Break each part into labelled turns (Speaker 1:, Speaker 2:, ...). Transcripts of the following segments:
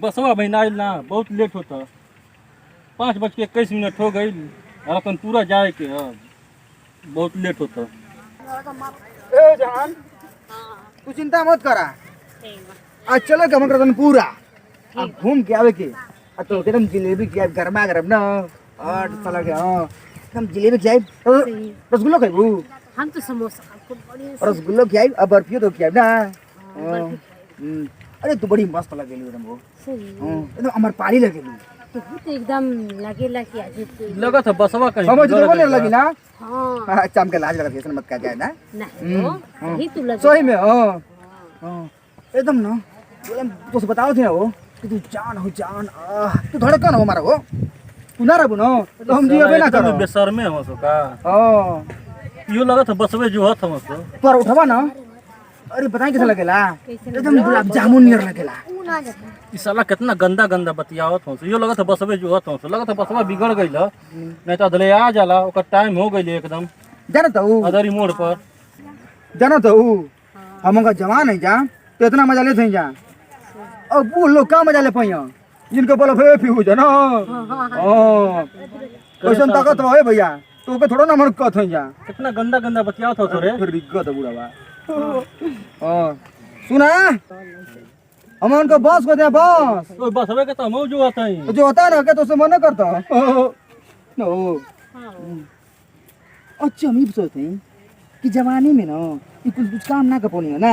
Speaker 1: बसवा बहन आयल ना, बहुत लेट होता। 5:21 हो गई और अपन पूरा जाए के बहुत लेट होता।
Speaker 2: ए जान, तू चिंता मत करा, आज चलो के हम पूरा अब घूम के आवे के। तो एकदम जिलेबी की गरमा गरम ना और चला के हम जिलेबी खिलाई, रसगुल्ला खाइबू।
Speaker 3: हम तो समोसा
Speaker 2: रसगुल्ला खिलाई, अब बर्फी तो खिलाई ना। अरे तू बड़ी मस्त लगेली हमको, एकदम अमर पाली लगेली।
Speaker 3: तो एकदम लगेला कि आज
Speaker 1: लगा था बसवा कहीं
Speaker 2: समझ तो बोले लगी ना।
Speaker 3: हां
Speaker 2: अच्छा हमके लाज लगा ऐसा मत कह जाए ना।
Speaker 3: नहीं ही तू लगे
Speaker 2: सही में एकदम ना। तो से बताओ थे ना वो कि तू जान हो जान, तू धड़कन हो हमारा वो। तू ना रहबू ना तो हम जियो ना करो।
Speaker 1: बेशर्मे हो सो का। यो लगा था बसवे जो हत हम सो
Speaker 2: पर उठवा ना। अरे बताई कैसा लगेला, एकदम गुलाब जामुन नियर लगेला।
Speaker 1: ई साला कितना गंदा गंदा बतियावत हो। यो लगा था बसवे जो हत हो, लगा था बसवा बिगड़ गइल नहीं तो अदले आ जाला। ओकर टाइम हो गइल एकदम
Speaker 2: जाना तो
Speaker 1: अदरी मोड़ पर।
Speaker 2: जाना तो हमका जवान है जा तो इतना मजा ले थे जा। अब वो लोग का मजा ले पाइया जिनको बोलो फे फ्यूज है ना। कैसन ताकत है भैया, तो के थोड़ा ना मन कथ है जा।
Speaker 1: कितना गंदा गंदा बतियावत हो रे।
Speaker 2: फिर रिगत है बुढ़ावा। सुना हम उनको बॉस को दे बॉस।
Speaker 1: ओए बसवे के तो हम जो हत है
Speaker 2: तो जो होता है ना के तो उसे मना करता नो। अच्छा हम ये सोचते हैं कि जवानी में ना ये कुछ काम ना कर पानी है ना।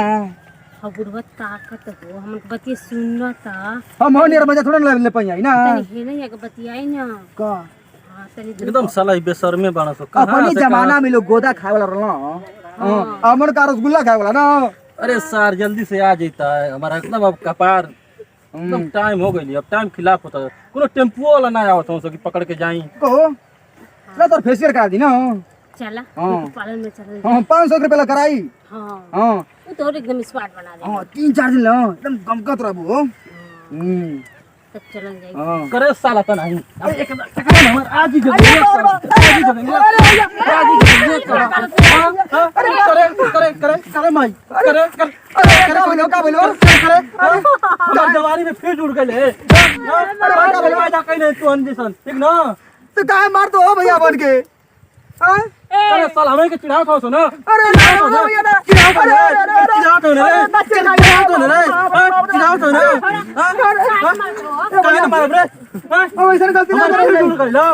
Speaker 3: हाँ बुढ़वा ताकत हो, हम बतिया सुनना था।
Speaker 2: हम हो नियर मजा थोड़ा ले पाई ना।
Speaker 3: तनी है ना या बतियाई ना
Speaker 2: का
Speaker 3: हां तनी
Speaker 1: एकदम साला ई बेशर्मे बाणा सो।
Speaker 2: अपनी जमाना में लोग गोदा खाए वाला रहना। अमन का रसगुल्ला खाए वाला ना।
Speaker 1: अरे सर जल्दी से आ जाता है हमारा एकदम अब कपार एकदम टाइम हो गई। अब टाइम खिलाफ होता है। कोनो टेम्पो वाला ना आवत हो सो कि पकड़ के जाई
Speaker 2: को ना तो फेशियल करा दी ना।
Speaker 3: चला
Speaker 2: हाँ।
Speaker 3: पालन में चल।
Speaker 2: हां 500 रुपए ला कराई।
Speaker 3: हां
Speaker 2: हां
Speaker 3: वो तो एकदम स्मार्ट बना दे।
Speaker 2: हां 3-4 दिन ला एकदम गमकत रहबू।
Speaker 3: तब चलन जाई
Speaker 1: करे साला तो नहीं। अब एक हमर आज ही जल्दी अरे करे करे करे करे माई करे करे
Speaker 2: का बोलो
Speaker 1: करे जवानी में फिर उड़ गए। अरे का बोलो जा कहीं नहीं तू अंजिसन ठीक ना।
Speaker 2: तो काहे मार दो भैया बन के।
Speaker 1: अरे साला हमें के चिढ़ाओ था सो ना।
Speaker 2: अरे ना भैया ना
Speaker 1: चिढ़ाओ था ना काहे ना मार रे।
Speaker 2: ओ ऐसा गलती ना करे
Speaker 1: उड़ गए लो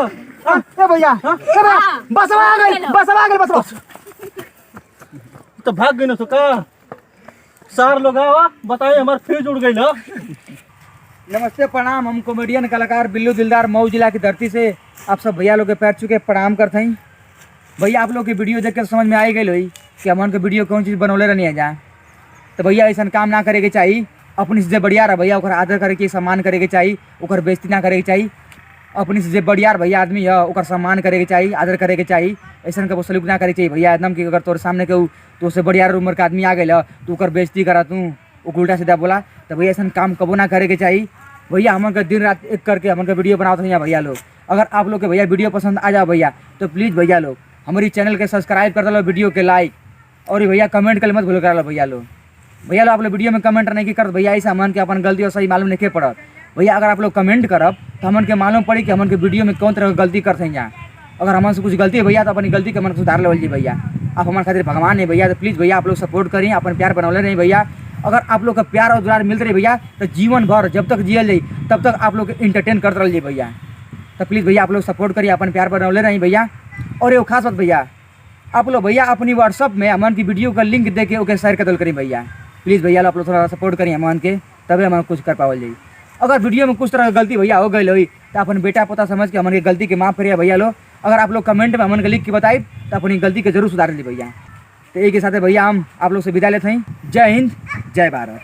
Speaker 2: ए भैया बसवा आ गई बस।
Speaker 1: तो भाग गए ना सो का। सार लोग आवा बताइए हमार फ्यूज उड़ गई ना।
Speaker 2: नमस्ते प्रणाम, हम कॉमेडियन कलाकार बिल्लू दिलदार मऊ जिला की धरती से आप सब भैया लोग के पैर छू के प्रणाम करते हैं। भैया आप लोग की वीडियो देख कर समझ में आई गई हुई कि हमन के वीडियो कौन चीज़ बनौले रहनी है जा। तो भैया ऐसा काम ना करे के चाहिए। अपनी से बढ़िया रहा भैया ओकर आदर करे के सम्मान करे के चाहिए, ओकर बेइज्जती ना करे के चाहिए। अपनी से बढ़िया भैया आदमी है ओकर सम्मान करे के चाहिए, आदर करे के चाहिए। ऐसा कब सलूक ना करे चाहिए भैया एकदम कि अगर तोर सामने के तो उससे बढ़िया उम्र का आदमी आ गए तो ओकर बेइज्जती करा तू उल्टा सीधा बोला। तो भैया ऐसा काम कबो ना करे के चाहिए। भैया हमन का दिन रात एक करके हमन का वीडियो बनाओ हैं भैया लोग। अगर आप लोग के भैया वीडियो पसंद आ जाओ भैया तो प्लीज़ भैया लोग हमारी चैनल के सब्सक्राइब कर दो, वीडियो के लाइक और भैया कमेंट कर मत भूल कर लो भैया लोग। आप लोग वीडियो में कमेंट नहीं कर भैया ऐसा हमन के अपन गलती और सही मालूम नहीं पड़त भैया। अगर आप लोग कमेंट करब तो हमन के मालूम पड़ी कि हमन के वीडियो में कौन तरह की गलती करते हैं यहाँ। अगर हमन से कुछ गलती है भैया तो अपनी गलती के मन सुधार लेवल जी भैया। आप हमारे खातिर भगवान है भैया। तो प्लीज़ भैया आप लोग सपोर्ट करिए, अपन प्यार बनौले नहीं भैया। अगर आप लोग का प्यार और दुलार मिलते रहे भैया तो जीवन भर जब तक जियल जाए तब तक आप लोग इंटरटेन करते रहिए भैया। तो प्लीज़ भैया आप लोग सपोर्ट करिए, अपन प्यार बनौले नहीं भैया। और ये खास बात भैया आप लोग भैया अपनी व्हाट्सअप में अमन की वीडियो का लिंक दे के ओके शेयर कर दल करिए भैया। प्लीज़ भैया आप लोग थोड़ा सपोर्ट करिए अमन के, तभी हम कुछ कर पावल जाए। अगर वीडियो में कुछ तरह की गलती भैया हो गई हुई तो अपन बेटा पोता समझ के अमन की गलती के माफ़ करिए भैया लोग। अगर आप लोग कमेंट में अमन के लिख के बताइए तो अपनी गलती के जरूर सुधार ली भैया। तो एक ही साथ भैया हम आप लोग से विदा लेते हैं। जय हिंद जय भारत।